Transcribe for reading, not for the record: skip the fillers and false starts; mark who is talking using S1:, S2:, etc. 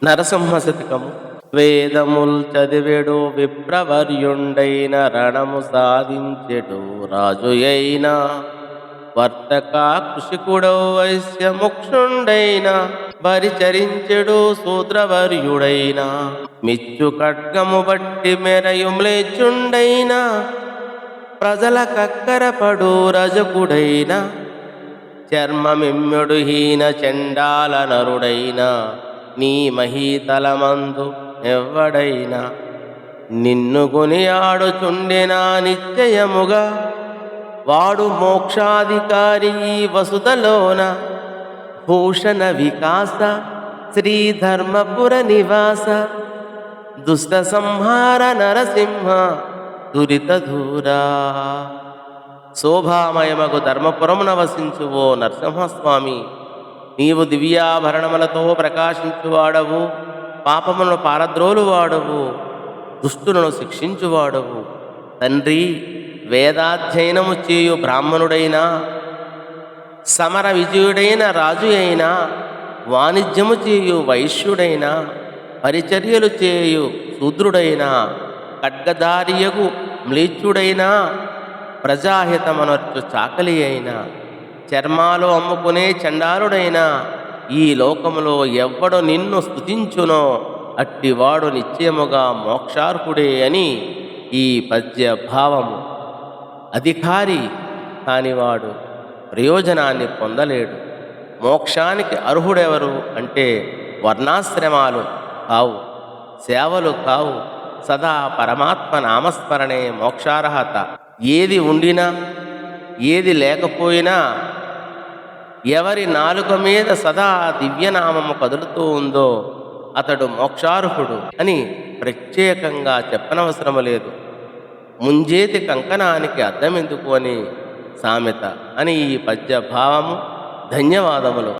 S1: నరసింహ శతకము. వేదముల్ చదివెడు విప్రవర్యుండైన రణము సాధించెడు రాజు అయిన వర్తక కృషికుడౌ వైశ్యముక్షుండైన పరిచరించెడు శూద్రవర్యుడైన మిచ్చు ఖడ్గము బట్టి మెరయుమ్లేచుండైన ప్రజల కక్కరపడు రజకుడైన చర్మమిమ్మెడు హీన చండాల నరుడైన నీ మహీతలమందు ఎవ్వడైనా నిన్ను కొనియాడుచుండెనా నిశ్చయముగా వాడు మోక్షాధికారి ఈ వసుదలోన భూషణ వికాస శ్రీధర్మపుర నివాస దుష్ట సంహార నరసింహ దురిత దూరా. శోభామయమగు ధర్మపురమున వసించు ఓ నరసింహస్వామి, నీవు దివ్యాభరణములతో ప్రకాశించువాడవు, పాపములను పారద్రోలువాడవు, దుష్టులను శిక్షించువాడవు. తండ్రి, వేదాధ్యయనము చేయు బ్రాహ్మణుడైనా, సమర విజయుడైన రాజు అయినా, వాణిజ్యము చేయు వైశ్యుడైనా, పరిచర్యలు చేయు శూద్రుడైనా, ఖడ్గధారియగు మ్లేచ్చుడైనా, ప్రజాహితమనర్చు చాకలి అయినా, చర్మాలు అమ్ముకునే చండాలుడైనా ఈ లోకములో ఎవ్వడు నిన్ను స్తుతించునో అట్టివాడు నిశ్చయముగా మోక్షార్హుడే అని ఈ పద్య భావము. అధికారి కానివాడు ప్రయోజనాన్ని పొందలేడు. మోక్షానికి అర్హుడెవరు అంటే వర్ణాశ్రమాలు కావు, సేవలు కావు, సదా పరమాత్మ నామస్మరణే మోక్షార్హత. ఏది ఉండినా ఏది లేకపోయినా ఎవరి నాలుక మీద సదా దివ్యనామము కదులుతూ ఉందో అతడు మోక్షార్హుడు అని ప్రత్యేకంగా చెప్పనవసరము లేదు. ముంజేతి కంకణానికి అర్థమెందుకు అని సామెత అని ఈ పద్య భావము. ధన్యవాదములు.